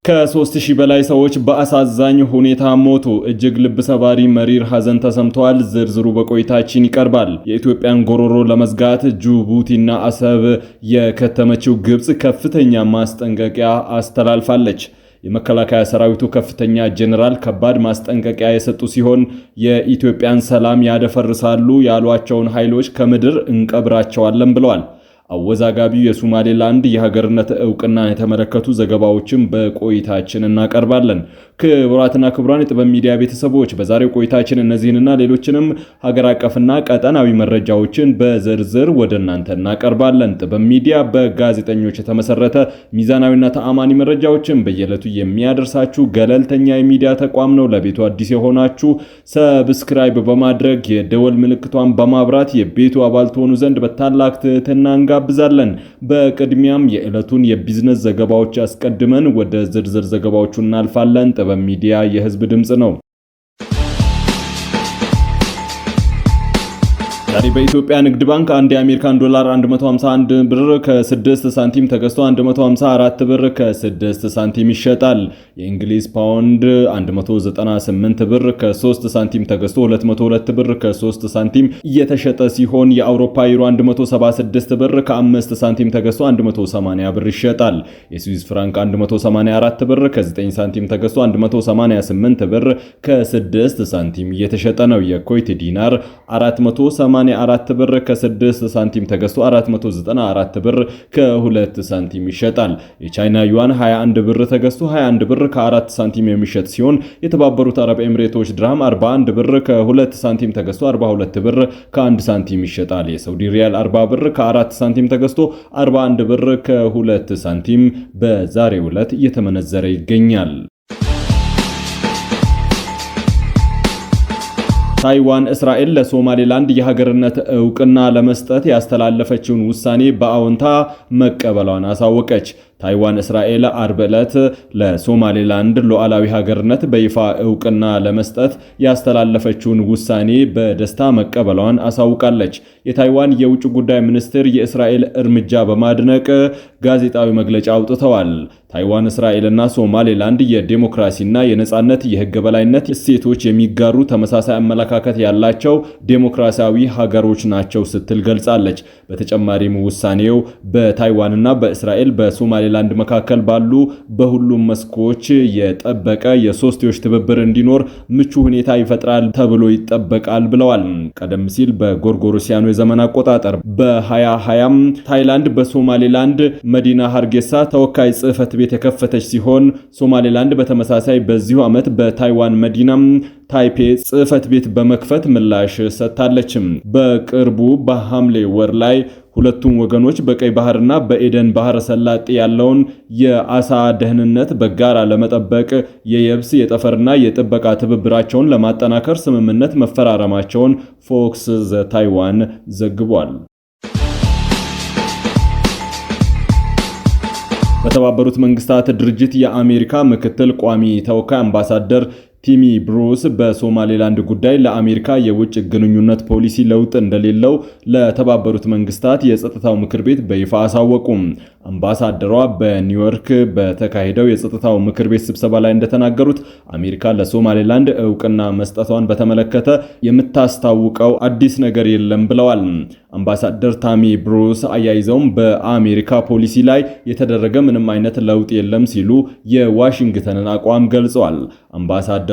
ከ3000 በላይ ሰዎች በአሳዛኝ ሁኔታ ሞቱ። እጅግ ልብ ሰባሪ መሪር ሐዘን ተሰምቷል። ዝርዝሩ በቆይታችን ይቀርባል። የኢትዮጵያን ጎሮሮ ለመዝጋት ጅቡቲና አሰብ የከተመችው ግብጽ ከፍተኛ ማስጠንቀቂያ አስተላልፋለች። የመከላከያ ሰራዊቱ ከፍተኛ ጄኔራል ከባድ ማስጠንቀቂያ የሰጡ ሲሆን የኢትዮጵያን ሰላም ያደፈርሳሉ ያሏቸውን ኃይሎች ከምድር እንቀብራቸዋለን ብለዋል። አወዛጋቢው የሶማሌላንድ የሀገርነት ዕውቅና የተመለከቱ ዘገባዎችን በቆይታችን እናቀርባለን። ክቡራትና ክቡራን የጥበብ ሚዲያ ቤተሰቦች በዛሬው ቆይታችን እነዚህንና ሌሎችንም ሀገር አቀፍና ቀጠናዊ መረጃዎችን በዝርዝር ወደ እናንተ እናቀርባለን። ጥበብ ሚዲያ በጋዜጠኞች የተመሰረተ ሚዛናዊና ተአማኒ መረጃዎችን በየዕለቱ የሚያደርሳችሁ ገለልተኛ የሚዲያ ተቋም ነው። ለቤቱ አዲስ የሆናችሁ ሰብስክራይብ በማድረግ የደወል ምልክቷን በማብራት የቤቱ አባል ትሆኑ ዘንድ በታላቅ ትህትና እንጋብዛለን። በቅድሚያም የዕለቱን የቢዝነስ ዘገባዎች አስቀድመን ወደ ዝርዝር ዘገባዎቹ እናልፋለን። ጥበብ ሚዲያ የህዝብ ድምጽ ነው። ዛሬ በኢትዮጵያ ንግድ ባንክ አንድ የአሜሪካን ዶላር 151 ብር ከ6 ሳንቲም ተገዝቶ 154 ብር ከ6 ሳንቲም ይሸጣል። የእንግሊዝ ፓውንድ 198 ብር ከ3 ሳንቲም ተገዝቶ 202 ብር ከ3 ሳንቲም እየተሸጠ ሲሆን የአውሮፓ ዩሮ 176 ብር ከ5 ሳንቲም ተገዝቶ 180 ብር ይሸጣል። የስዊስ ፍራንክ 184 ብር ከ9 ሳንቲም ተገዝቶ 188 ብር ከ6 ሳንቲም እየተሸጠ ነው። የኩዌት ዲናር 484 ብር ከ6 ሳንቲም ተገዝቶ 494 ብር ከ2 ሳንቲም ይሸጣል። የቻይና ዩዋን 21 ብር ተገዝቶ 21 ብር ከ4 ሳንቲም የሚሸጥ ሲሆን የተባበሩት አረብ ኤምሬቶች ድርሃም 41 ብር ከ2 ሳንቲም ተገዝቶ 42 ብር ከ1 ሳንቲም ይሸጣል። የሳውዲ ሪያል 40 ብር ከ4 ሳንቲም ተገዝቶ 41 ብር ከ2 ሳንቲም በዛሬው ዕለት እየተመነዘረ ይገኛል። ታይዋን እስራኤል ለሶማሌላንድ የሀገርነት ዕውቅና ለመስጠት ያስተላለፈችውን ውሳኔ በአዎንታ መቀበሏን አሳወቀች። ታይዋን እስራኤል አርብ ዕለት ለሶማሌላንድ ሉዓላዊ ሀገርነት በይፋ ዕውቅና ለመስጠት ያስተላለፈችውን ውሳኔ በደስታ መቀበሏን አሳውቃለች። የታይዋን የውጭ ጉዳይ ሚኒስትር የእስራኤል እርምጃ በማድነቅ ጋዜጣዊ መግለጫ አውጥተዋል። ታይዋን እስራኤልና ሶማሌላንድ የዴሞክራሲና የነጻነት የሕግ በላይነት እሴቶች የሚጋሩ ተመሳሳይ አመለካከት ያላቸው ዴሞክራሲያዊ ሀገሮች ናቸው ስትል ገልጻለች። በተጨማሪም ውሳኔው በታይዋንና በእስራኤል በሶማሌላንድ መካከል ባሉ በሁሉም መስኮች የጠበቀ የሶስትዮሽ ትብብር እንዲኖር ምቹ ሁኔታ ይፈጥራል ተብሎ ይጠበቃል ብለዋል። ቀደም ሲል በጎርጎሮሲያኑ የዘመን አቆጣጠር በ2020 ታይላንድ በሶማሌላንድ መዲና ሀርጌሳ ተወካይ ጽሕፈት ቤት የከፈተች ሲሆን ሶማሌላንድ በተመሳሳይ በዚሁ ዓመት በታይዋን መዲና ታይፔ ጽሕፈት ቤት በመክፈት ምላሽ ሰጥታለች። በቅርቡ በሐምሌ ወር ላይ ሁለቱም ወገኖች በቀይ ባህርና በኤደን ባህረ ሰላጤ ያለውን የአሳ ደህንነት በጋራ ለመጠበቅ የየብስ የጠፈርና የጥበቃ ትብብራቸውን ለማጠናከር ስምምነት መፈራረማቸውን ፎክስ ዘ ታይዋን ዘግቧል። በተባበሩት መንግስታት ድርጅት የአሜሪካ ምክትል ቋሚ ተወካይ አምባሳደር ቲሚ ብሩስ በሶማሌላንድ ጉዳይ ለአሜሪካ የውጭ ግንኙነት ፖሊሲ ለውጥ እንደሌለው ለተባበሩት መንግስታት የጸጥታው ምክር ቤት በይፋ አሳወቁ። አምባሳደሯ በኒውዮርክ በተካሄደው የጸጥታው ምክር ቤት ስብሰባ ላይ እንደተናገሩት አሜሪካ ለሶማሌላንድ ዕውቅና መስጠቷን በተመለከተ የምታስታውቀው አዲስ ነገር የለም ብለዋል። አምባሳደር ታሚ ብሩስ አያይዘውም በአሜሪካ ፖሊሲ ላይ የተደረገ ምንም አይነት ለውጥ የለም ሲሉ የዋሽንግተንን አቋም ገልጸዋል። አምባሳደሯ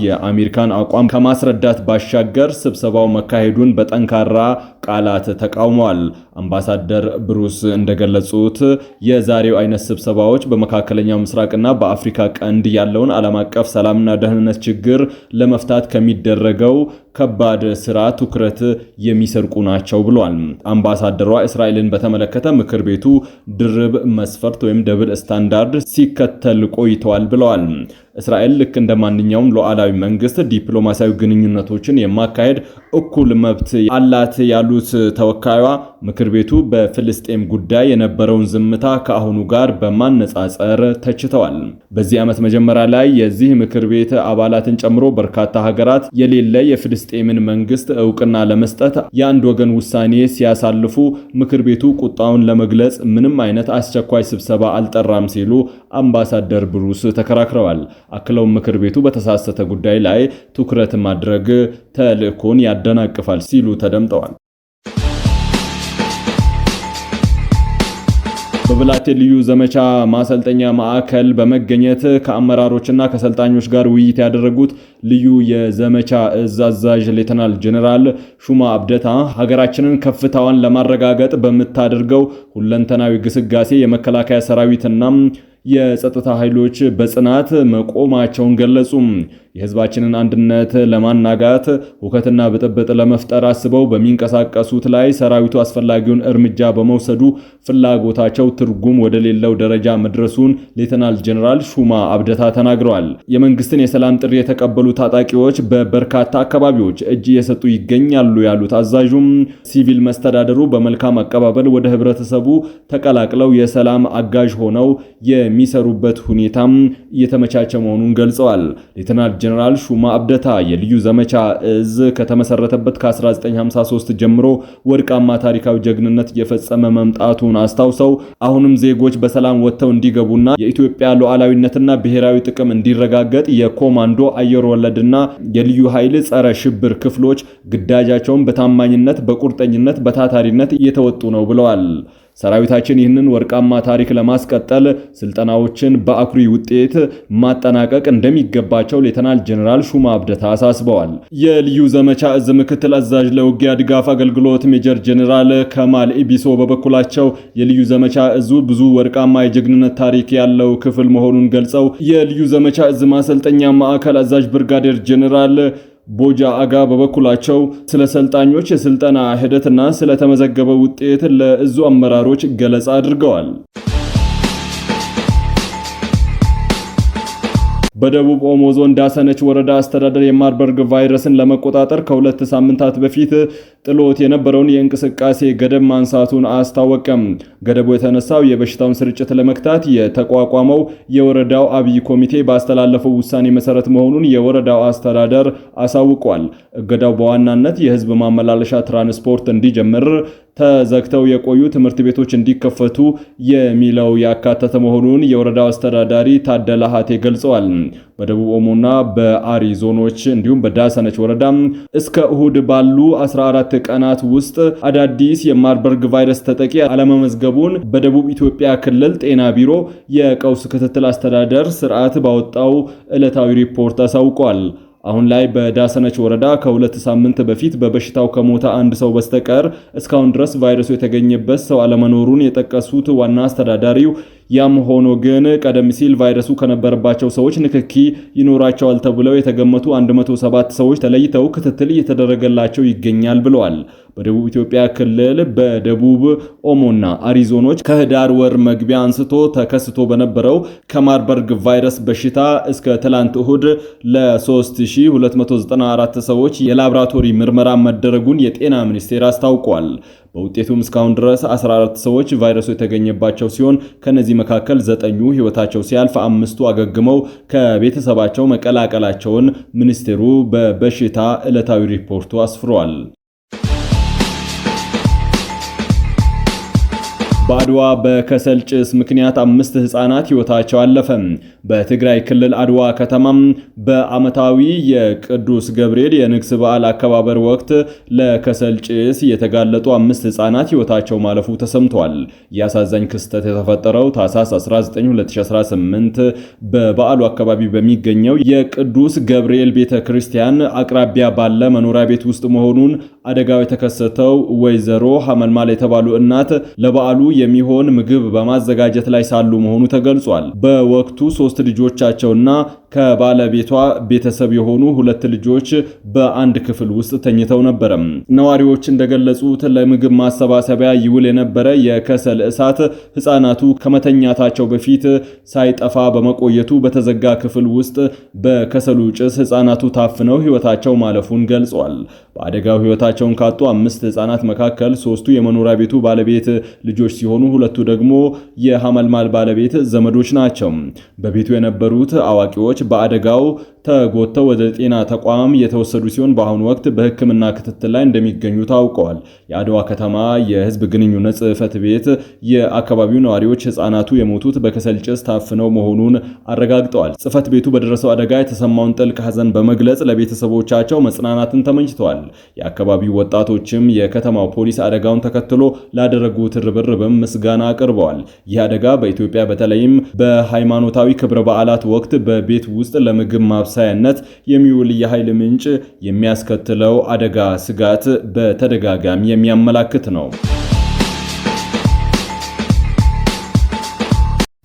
የአሜሪካን አቋም ከማስረዳት ባሻገር ስብሰባው መካሄዱን በጠንካራ ቃላት ተቃውመዋል። አምባሳደር ብሩስ እንደገለጹት የዛሬው አይነት ስብሰባዎች በመካከለኛው ምስራቅና በአፍሪካ ቀንድ ያለውን ዓለም አቀፍ ሰላምና ደህንነት ችግር ለመፍታት ከሚደረገው ከባድ ስራ ትኩረት የሚሰርቁ ናቸው ብሏል። አምባሳደሯ እስራኤልን በተመለከተ ምክር ቤቱ ድርብ መስፈርት ወይም ደብል ስታንዳርድ ሲከተል ቆይተዋል ብለዋል። እስራኤል ልክ እንደ ማንኛውም ሉዓላዊ መንግስት ዲፕሎማሲያዊ ግንኙነቶችን የማካሄድ እኩል መብት አላት ያሉት ተወካይዋ ምክር ቤቱ በፍልስጤም ጉዳይ የነበረውን ዝምታ ከአሁኑ ጋር በማነጻጸር ተችተዋል። በዚህ ዓመት መጀመሪያ ላይ የዚህ ምክር ቤት አባላትን ጨምሮ በርካታ ሀገራት የሌለ የፍልስጤምን መንግስት እውቅና ለመስጠት የአንድ ወገን ውሳኔ ሲያሳልፉ ምክር ቤቱ ቁጣውን ለመግለጽ ምንም አይነት አስቸኳይ ስብሰባ አልጠራም ሲሉ አምባሳደር ብሩስ ተከራክረዋል። አክለው ምክር ቤቱ በተሳሳተ ጉዳይ ላይ ትኩረት ማድረግ ተልእኮን ያደናቅፋል ሲሉ ተደምጠዋል። በብላቴ ልዩ ዘመቻ ማሰልጠኛ ማዕከል በመገኘት ከአመራሮችና ከሰልጣኞች ጋር ውይይት ያደረጉት ልዩ የዘመቻ እዝ አዛዥ ሌተናል ጄኔራል ሹማ አብደታ ሀገራችንን ከፍታዋን ለማረጋገጥ በምታደርገው ሁለንተናዊ ግስጋሴ የመከላከያ ሰራዊትና የጸጥታ ኃይሎች በጽናት መቆማቸውን ገለጹ። የህዝባችንን አንድነት ለማናጋት ሁከትና ብጥብጥ ለመፍጠር አስበው በሚንቀሳቀሱት ላይ ሰራዊቱ አስፈላጊውን እርምጃ በመውሰዱ ፍላጎታቸው ትርጉም ወደሌለው ደረጃ መድረሱን ሌተናል ጄኔራል ሹማ አብደታ ተናግረዋል። የመንግስትን የሰላም ጥሪ የተቀበሉ ታጣቂዎች በበርካታ አካባቢዎች እጅ እየሰጡ ይገኛሉ ያሉት አዛዡም ሲቪል መስተዳደሩ በመልካም አቀባበል ወደ ህብረተሰቡ ተቀላቅለው የሰላም አጋዥ ሆነው የሚሰሩበት ሁኔታም እየተመቻቸ መሆኑን ገልጸዋል። ሌተናል ጄኔራል ሹማ አብደታ የልዩ ዘመቻ እዝ ከተመሰረተበት ከ1953 ጀምሮ ወርቃማ ታሪካዊ ጀግንነት እየፈጸመ መምጣቱን አስታውሰው አሁንም ዜጎች በሰላም ወጥተው እንዲገቡና የኢትዮጵያ ሉዓላዊነትና ብሔራዊ ጥቅም እንዲረጋገጥ የኮማንዶ አየር ወለድና የልዩ ኃይል ጸረ ሽብር ክፍሎች ግዳጃቸውን በታማኝነት፣ በቁርጠኝነት፣ በታታሪነት እየተወጡ ነው ብለዋል። ሰራዊታችን ይህንን ወርቃማ ታሪክ ለማስቀጠል ስልጠናዎችን በአኩሪ ውጤት ማጠናቀቅ እንደሚገባቸው ሌተናል ጄኔራል ሹማ አብደታ አሳስበዋል። የልዩ ዘመቻ እዝ ምክትል አዛዥ ለውጊያ ድጋፍ አገልግሎት ሜጀር ጄኔራል ከማል ኢቢሶ በበኩላቸው የልዩ ዘመቻ እዙ ብዙ ወርቃማ የጀግንነት ታሪክ ያለው ክፍል መሆኑን ገልጸው የልዩ ዘመቻ እዝ ማሰልጠኛ ማዕከል አዛዥ ብርጋዴር ጄኔራል ቦጃ አጋ በበኩላቸው ስለ ሰልጣኞች የስልጠና ሂደትና ስለተመዘገበ ውጤት ለእዙ አመራሮች ገለጻ አድርገዋል። በደቡብ ኦሞ ዞን ዳሰነች ወረዳ አስተዳደር የማርበርግ ቫይረስን ለመቆጣጠር ከሁለት ሳምንታት በፊት ጥሎት የነበረውን የእንቅስቃሴ ገደብ ማንሳቱን አስታወቀም። ገደቡ የተነሳው የበሽታውን ስርጭት ለመክታት የተቋቋመው የወረዳው አብይ ኮሚቴ ባስተላለፈው ውሳኔ መሰረት መሆኑን የወረዳው አስተዳደር አሳውቋል። እገዳው በዋናነት የህዝብ ማመላለሻ ትራንስፖርት እንዲጀምር፣ ተዘግተው የቆዩ ትምህርት ቤቶች እንዲከፈቱ የሚለው ያካተተ መሆኑን የወረዳው አስተዳዳሪ ታደለ ሀቴ ገልጸዋል። በደቡብ ኦሞና በአሪ ዞኖች እንዲሁም በዳሰነች ወረዳ እስከ እሁድ ባሉ 14 ቀናት ውስጥ አዳዲስ የማርበርግ ቫይረስ ተጠቂ አለመመዝገቡን በደቡብ ኢትዮጵያ ክልል ጤና ቢሮ የቀውስ ክትትል አስተዳደር ስርዓት ባወጣው ዕለታዊ ሪፖርት አሳውቋል። አሁን ላይ በዳሰነች ወረዳ ከሁለት ሳምንት በፊት በበሽታው ከሞተ አንድ ሰው በስተቀር እስካሁን ድረስ ቫይረሱ የተገኘበት ሰው አለመኖሩን የጠቀሱት ዋና አስተዳዳሪው ያም ሆኖ ግን ቀደም ሲል ቫይረሱ ከነበረባቸው ሰዎች ንክኪ ይኖራቸዋል ተብለው የተገመቱ 107 ሰዎች ተለይተው ክትትል እየተደረገላቸው ይገኛል ብለዋል። በደቡብ ኢትዮጵያ ክልል በደቡብ ኦሞና አሪዞኖች ከህዳር ወር መግቢያ አንስቶ ተከስቶ በነበረው ከማርበርግ ቫይረስ በሽታ እስከ ትላንት እሁድ ለ3294 ሰዎች የላብራቶሪ ምርመራ መደረጉን የጤና ሚኒስቴር አስታውቋል። በውጤቱም እስካሁን ድረስ 14 ሰዎች ቫይረሱ የተገኘባቸው ሲሆን ከነዚህ መካከል 9ኙ ህይወታቸው ሲያልፍ 5ቱ አገግመው ከቤተሰባቸው መቀላቀላቸውን ሚኒስቴሩ በበሽታ ዕለታዊ ሪፖርቱ አስፍሯል። በአድዋ በከሰል ጭስ ምክንያት 5 ህፃናት ህይወታቸው አለፈ። በትግራይ ክልል አድዋ ከተማም በዓመታዊ የቅዱስ ገብርኤል የንግስ በዓል አከባበር ወቅት ለከሰል ጭስ የተጋለጡ 5 ህፃናት ህይወታቸው ማለፉ ተሰምቷል። ያሳዛኝ ክስተት የተፈጠረው ታህሳስ 19 2018 በበዓሉ አካባቢ በሚገኘው የቅዱስ ገብርኤል ቤተክርስቲያን አቅራቢያ ባለ መኖሪያ ቤት ውስጥ መሆኑን አደጋው የተከሰተው ወይዘሮ ሐመልማል የተባሉ እናት ለበዓሉ የሚሆን ምግብ በማዘጋጀት ላይ ሳሉ መሆኑ ተገልጿል። በወቅቱ 3 ልጆቻቸውና ከባለቤቷ ቤተሰብ የሆኑ 2 ልጆች በአንድ ክፍል ውስጥ ተኝተው ነበር። ነዋሪዎች እንደገለጹት ለምግብ ማሰባሰቢያ ይውል የነበረ የከሰል እሳት ህፃናቱ ከመተኛታቸው በፊት ሳይጠፋ በመቆየቱ በተዘጋ ክፍል ውስጥ በከሰሉ ጭስ ህፃናቱ ታፍነው ህይወታቸው ማለፉን ገልጿል። በአደጋው ህይወታቸውን ካጡ 5 ህፃናት መካከል 3ቱ የመኖሪያ ቤቱ ባለቤት ልጆች ሲሆኑ 2ቱ ደግሞ የሐመልማል ባለቤት ዘመዶች ናቸው። በቤቱ የነበሩት አዋቂዎች በአደጋው ተጎተው ወደ ጤና ተቋም የተወሰዱ ሲሆን በአሁኑ ወቅት በሕክምና ክትትል ላይ እንደሚገኙ ታውቀዋል። የአድዋ ከተማ የህዝብ ግንኙነት ጽሕፈት ቤት የአካባቢው ነዋሪዎች ህፃናቱ የሞቱት በከሰል ጭስ ታፍነው መሆኑን አረጋግጠዋል። ጽሕፈት ቤቱ በደረሰው አደጋ የተሰማውን ጥልቅ ሐዘን በመግለጽ ለቤተሰቦቻቸው መጽናናትን ተመኝተዋል። የአካባቢው ወጣቶችም የከተማው ፖሊስ አደጋውን ተከትሎ ላደረጉት ርብርብም ምስጋና አቅርበዋል። ይህ አደጋ በኢትዮጵያ በተለይም በሃይማኖታዊ ክብረ በዓላት ወቅት በቤት ውስጥ ለምግብ ማብሰያነት የሚውል የኃይል ምንጭ የሚያስከትለው አደጋ ስጋት በተደጋጋሚ የሚያመላክት ነው።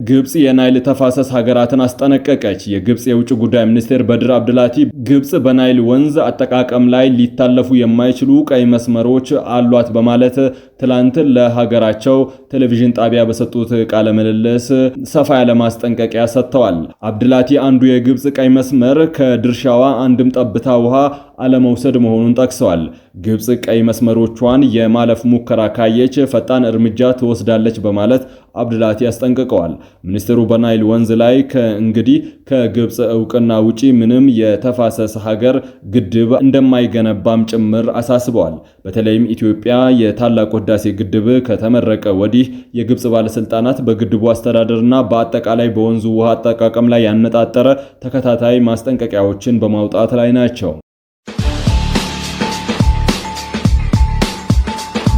ግብጽ የናይል ተፋሰስ ሀገራትን አስጠነቀቀች። የግብጽ የውጭ ጉዳይ ሚኒስቴር በድር አብድላቲ ግብጽ በናይል ወንዝ አጠቃቀም ላይ ሊታለፉ የማይችሉ ቀይ መስመሮች አሏት በማለት ትላንት ለሀገራቸው ቴሌቪዥን ጣቢያ በሰጡት ቃለ ምልልስ ሰፋ ያለ ማስጠንቀቂያ ሰጥተዋል። አብድላቲ አንዱ የግብጽ ቀይ መስመር ከድርሻዋ አንድም ጠብታ ውሃ አለመውሰድ መሆኑን ጠቅሰዋል። ግብጽ ቀይ መስመሮቿን የማለፍ ሙከራ ካየች ፈጣን እርምጃ ትወስዳለች በማለት አብድላቲ አስጠንቅቀዋል። ሚኒስትሩ በናይል ወንዝ ላይ ከእንግዲህ ከግብጽ እውቅና ውጪ ምንም የተፋሰስ ሀገር ግድብ እንደማይገነባም ጭምር አሳስበዋል። በተለይም ኢትዮጵያ የታላቁ ህዳሴ ግድብ ከተመረቀ ወዲህ የግብጽ ባለስልጣናት በግድቡ አስተዳደርና በአጠቃላይ በወንዙ ውሃ አጠቃቀም ላይ ያነጣጠረ ተከታታይ ማስጠንቀቂያዎችን በማውጣት ላይ ናቸው።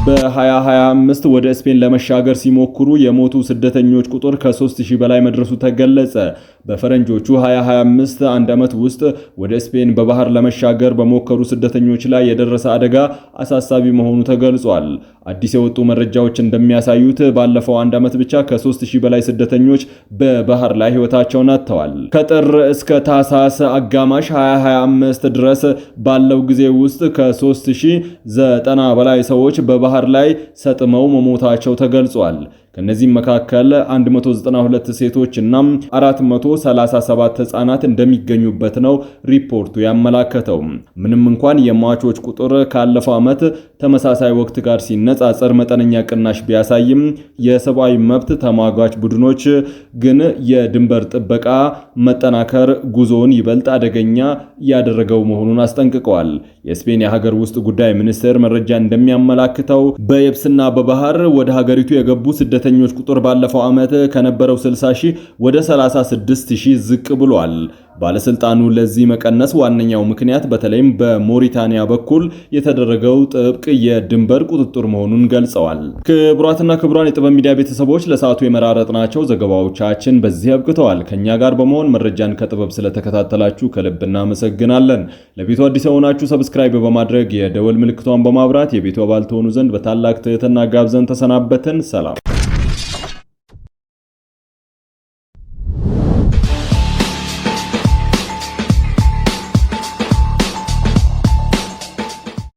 በ2025 ወደ ስፔን ለመሻገር ሲሞክሩ የሞቱ ስደተኞች ቁጥር ከ3000 በላይ መድረሱ ተገለጸ። በፈረንጆቹ 2025 አንድ ዓመት ውስጥ ወደ ስፔን በባህር ለመሻገር በሞከሩ ስደተኞች ላይ የደረሰ አደጋ አሳሳቢ መሆኑ ተገልጿል። አዲስ የወጡ መረጃዎች እንደሚያሳዩት ባለፈው አንድ ዓመት ብቻ ከ3000 በላይ ስደተኞች በባህር ላይ ህይወታቸውን አጥተዋል። ከጥር እስከ ታህሳስ አጋማሽ 2025 ድረስ ባለው ጊዜ ውስጥ ከ3090 በላይ ሰዎች በባህር ላይ ሰጥመው መሞታቸው ተገልጿል። ከነዚህም መካከል 192 ሴቶች እና 437 ህጻናት እንደሚገኙበት ነው ሪፖርቱ ያመላከተው። ምንም እንኳን የሟቾች ቁጥር ካለፈው ዓመት ተመሳሳይ ወቅት ጋር ሲነጻጸር መጠነኛ ቅናሽ ቢያሳይም የሰብአዊ መብት ተሟጋች ቡድኖች ግን የድንበር ጥበቃ መጠናከር ጉዞውን ይበልጥ አደገኛ ያደረገው መሆኑን አስጠንቅቀዋል። የስፔን የሀገር ውስጥ ጉዳይ ሚኒስቴር መረጃ እንደሚያመላክተው በየብስና በባህር ወደ ሀገሪቱ የገቡ ስደተኞች ቁጥር ባለፈው ዓመት ከነበረው 60,000 ወደ 36,000 ዝቅ ብሏል። ባለስልጣኑ ለዚህ መቀነስ ዋነኛው ምክንያት በተለይም በሞሪታኒያ በኩል የተደረገው ጥብቅ የድንበር ቁጥጥር መሆኑን ገልጸዋል። ክቡራትና ክቡራን የጥበብ ሚዲያ ቤተሰቦች ለሰዓቱ የመራረጥናቸው ዘገባዎቻችን በዚህ አብቅተዋል። ከኛ ጋር በመሆን መረጃን ከጥበብ ስለተከታተላችሁ ከልብ እናመሰግናለን። ለቤቱ አዲስ የሆናችሁ ሰብስክራይብ በማድረግ የደወል ምልክቷን በማብራት የቤቱ አባል ትሆኑ ዘንድ በታላቅ ትህትና ጋብዘን ተሰናበትን። ሰላም።